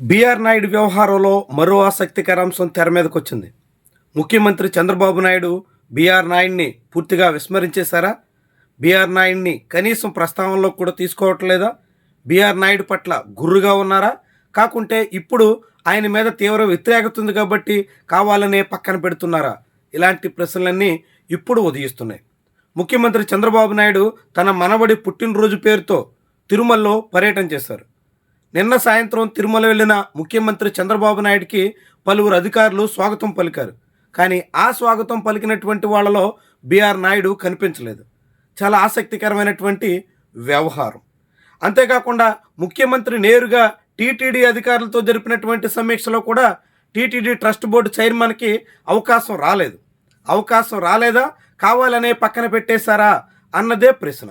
BR Naidu వ్యవహారంలో మరో ఆసక్తికర అంశం తెర మీదకి వచ్చింది. ముఖ్యమంత్రి చంద్రబాబు నాయుడు బీఆర్ నాయుడిని పూర్తిగా విస్మరించేశారా? బీఆర్ నాయుడిని కనీసం ప్రస్తావనలో కూడా తీసుకోవట్లేదా? బీఆర్ నాయుడు పట్ల గుర్రుగా ఉన్నారా? కాకుంటే ఇప్పుడు ఆయన మీద తీవ్ర వ్యతిరేకత ఉంది కాబట్టి కావాలనే పక్కన పెడుతున్నారా? ఇలాంటి ప్రశ్నలన్నీ ఇప్పుడు ఉదయిస్తున్నాయి. ముఖ్యమంత్రి చంద్రబాబు నాయుడు తన మనవడి పుట్టినరోజు పేరుతో తిరుమలలో పర్యటన చేశారు. నిన్న సాయంత్రం తిరుమల వెళ్ళిన ముఖ్యమంత్రి చంద్రబాబు నాయుడికి పలువురు అధికారులు స్వాగతం పలికారు. కానీ ఆ స్వాగతం పలికినటువంటి వాళ్ళలో బీఆర్ నాయుడు కనిపించలేదు. చాలా ఆసక్తికరమైనటువంటి వ్యవహారం. అంతేకాకుండా ముఖ్యమంత్రి నేరుగా టీటీడీ అధికారులతో జరిపినటువంటి సమీక్షలో కూడా టీటీడీ ట్రస్ట్ బోర్డు చైర్మన్కి అవకాశం రాలేదు. అవకాశం రాలేదా, కావాలనే పక్కన పెట్టేశారా అన్నదే ప్రశ్న.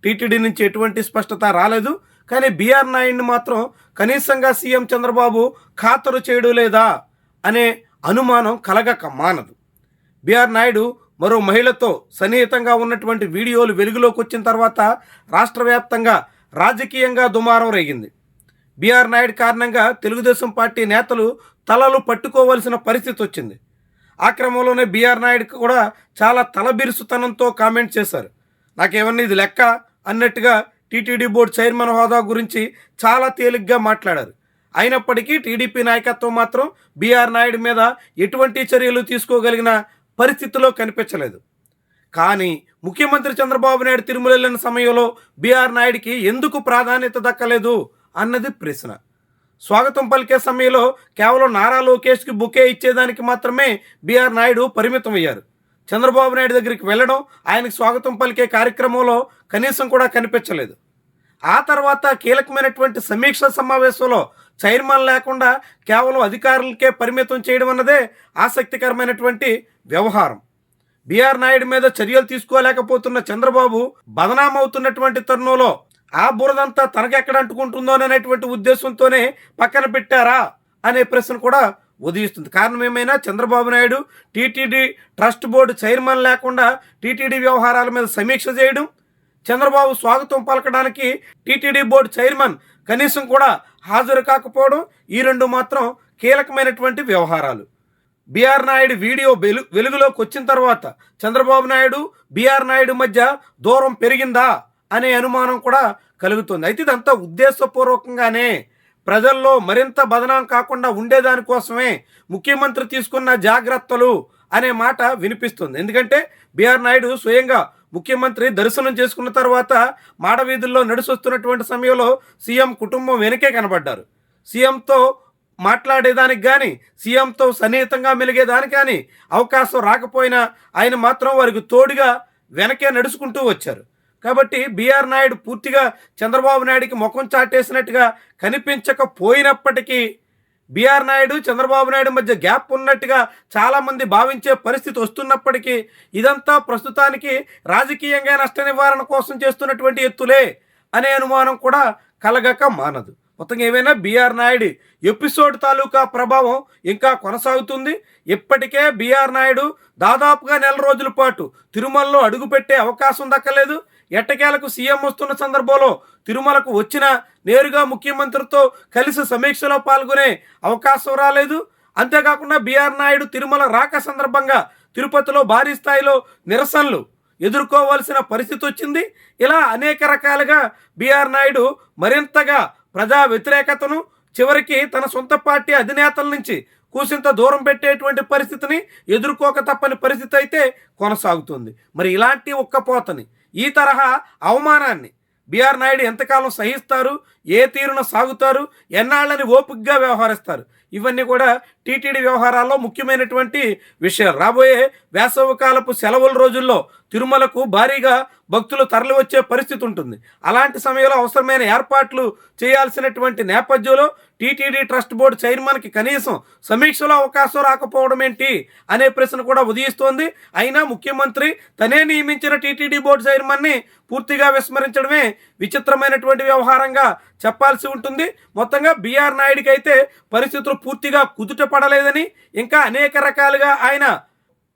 టీటీడీ నుంచి ఎటువంటి స్పష్టత రాలేదు. కానీ బీఆర్ నాయుడిని మాత్రం కనీసంగా సీఎం చంద్రబాబు ఖాతరు చేయడం లేదా అనే అనుమానం కలగక మానదు. బీఆర్ నాయుడు మరో మహిళతో సన్నిహితంగా ఉన్నటువంటి వీడియోలు వెలుగులోకి వచ్చిన తర్వాత రాష్ట్ర వ్యాప్తంగా రాజకీయంగా దుమారం రేగింది. బీఆర్ నాయుడు కారణంగా తెలుగుదేశం పార్టీ నేతలు తలలు పట్టుకోవలసిన పరిస్థితి వచ్చింది. ఆ క్రమంలోనే బీఆర్ నాయుడు కూడా చాలా తలబిరుసుతనంతో కామెంట్ చేశారు. నాకేమన్నా ఇది లెక్క అన్నట్టుగా టీటీడీ బోర్డు చైర్మన్ హోదా గురించి చాలా తేలిగ్గా మాట్లాడారు. అయినప్పటికీ టీడీపీ నాయకత్వం మాత్రం బీఆర్ నాయుడు మీద ఎటువంటి చర్యలు తీసుకోగలిగిన పరిస్థితిలో కనిపించలేదు. కానీ ముఖ్యమంత్రి చంద్రబాబు నాయుడు తిరుమల వెళ్ళిన సమయంలో బీఆర్ నాయుడికి ఎందుకు ప్రాధాన్యత దక్కలేదు అన్నది ప్రశ్న. స్వాగతం పలికే సమయంలో కేవలం నారా లోకేష్కి బుకే ఇచ్చేదానికి మాత్రమే బీఆర్ నాయుడు పరిమితం అయ్యారు. చంద్రబాబు నాయుడు దగ్గరికి వెళ్ళడం, ఆయనకు స్వాగతం పలికే కార్యక్రమంలో కనీసం కూడా కనిపించలేదు. ఆ తర్వాత కీలకమైనటువంటి సమీక్ష సమావేశంలో చైర్మన్ లేకుండా కేవలం అధికారులకే పరిమితం చేయడం అన్నదే ఆసక్తికరమైనటువంటి వ్యవహారం. బీఆర్ నాయుడు మీద చర్యలు తీసుకోలేకపోతున్న చంద్రబాబు బదనామవుతున్నటువంటి తరుణంలో ఆ బురదంతా తనకెక్కడ అంటుకుంటుందో అనేటువంటి ఉద్దేశంతోనే పక్కన పెట్టారా అనే ప్రశ్న కూడా ఉదయిస్తుంది. కారణం ఏమైనా Chandrababu Naidu TTD trust board chairman లేకుండా టీటీడీ వ్యవహారాల మీద సమీక్ష చేయడం, చంద్రబాబు స్వాగతం పలకడానికి టీటీడీ బోర్డు చైర్మన్ కనీసం కూడా హాజరు కాకపోవడం, ఈ రెండు మాత్రం కీలకమైనటువంటి వ్యవహారాలు. బీఆర్ నాయుడు వీడియో వెలుగులోకి వచ్చిన తర్వాత చంద్రబాబు నాయుడు బీఆర్ నాయుడు మధ్య దూరం పెరిగిందా అనే అనుమానం కూడా కలుగుతుంది. అయితే ఇదంతా ఉద్దేశపూర్వకంగానే ప్రజల్లో మరింత బదనాం కాకుండా ఉండేదానికోసమే ముఖ్యమంత్రి తీసుకున్న జాగ్రత్తలు అనే మాట వినిపిస్తుంది. ఎందుకంటే బీఆర్ నాయుడు స్వయంగా ముఖ్యమంత్రి దర్శనం చేసుకున్న తర్వాత మాడవీధుల్లో నడిచొస్తున్నటువంటి సమయంలో సీఎం కుటుంబం వెనకే కనబడ్డారు. సీఎంతో మాట్లాడేదానికి కానీ, సీఎంతో సన్నిహితంగా మెలిగేదానికి కానీ అవకాశం రాకపోయినా ఆయన మాత్రం వారికి తోడుగా వెనకే నడుచుకుంటూ వచ్చారు. కాబట్టి బీఆర్ నాయుడు పూర్తిగా చంద్రబాబు నాయుడికి ముఖం చాటేసినట్టుగా కనిపించకపోయినప్పటికీ బీఆర్ నాయుడు చంద్రబాబు నాయుడు మధ్య గ్యాప్ ఉన్నట్టుగా చాలామంది భావించే పరిస్థితి వస్తున్నప్పటికీ ఇదంతా ప్రస్తుతానికి రాజకీయంగా నష్ట నివారణ కోసం చేస్తున్నటువంటి ఎత్తులే అనే అనుమానం కూడా కలగక మానదు. మొత్తంగా ఏమైనా బీఆర్ నాయుడు ఎపిసోడ్ తాలూకా ప్రభావం ఇంకా కొనసాగుతుంది. ఇప్పటికే బీఆర్ నాయుడు దాదాపుగా నెల రోజుల పాటు తిరుమలలో అడుగుపెట్టే అవకాశం దక్కలేదు. ఎట్టకేలకు సీఎం వస్తున్న సందర్భంలో తిరుమలకు వచ్చిన నేరుగా ముఖ్యమంత్రితో కలిసి సమీక్షలో పాల్గొనే అవకాశం రాలేదు. అంతేకాకుండా బీఆర్ నాయుడు తిరుమల రాక సందర్భంగా తిరుపతిలో భారీ స్థాయిలో నిరసనలు ఎదుర్కోవాల్సిన పరిస్థితి వచ్చింది. ఇలా అనేక రకాలుగా బీఆర్ నాయుడు మరింతగా ప్రజా వ్యతిరేకతను, చివరికి తన సొంత పార్టీ అధినేతల నుంచి కూసింత దూరం పెట్టేటువంటి పరిస్థితిని ఎదుర్కోక తప్పని పరిస్థితి అయితే కొనసాగుతుంది. మరి ఇలాంటి ఉక్కపోతని, ఈ తరహా అవమానాన్ని బీఆర్ నాయుడు ఎంతకాలం సహిస్తారు, ఏ తీరున సాగుతారు, ఎన్నాళ్ళని ఓపికగా వ్యవహరిస్తారు, ఇవన్నీ కూడా టీటీడీ వ్యవహారాల్లో ముఖ్యమైనటువంటి విషయాలు. రాబోయే వేసవికాలపు సెలవుల రోజుల్లో తిరుమలకు భారీగా భక్తులు తరలి వచ్చే పరిస్థితి ఉంటుంది. అలాంటి సమయంలో అవసరమైన ఏర్పాట్లు చేయాల్సినటువంటి నేపథ్యంలో టీటీడీ ట్రస్ట్ బోర్డు చైర్మన్కి కనీసం సమీక్షలో అవకాశం రాకపోవడం ఏంటి అనే ప్రశ్న కూడా ఉదయిస్తోంది. అయినా ముఖ్యమంత్రి తనే నియమించిన టీటీడీ బోర్డు చైర్మన్ని పూర్తిగా విస్మరించడమే విచిత్రమైనటువంటి వ్యవహారంగా చెప్పాల్సి ఉంటుంది. మొత్తంగా బీఆర్ నాయుడికి అయితే పరిస్థితులు పూర్తిగా కుదుట పడలేదని, ఇంకా అనేక రకాలుగా ఆయన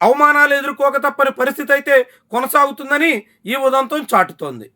అవమానాలు ఎదుర్కోక తప్పని పరిస్థితి అయితే కొనసాగుతుందని ఈ ఉదంతం చాటుతోంది.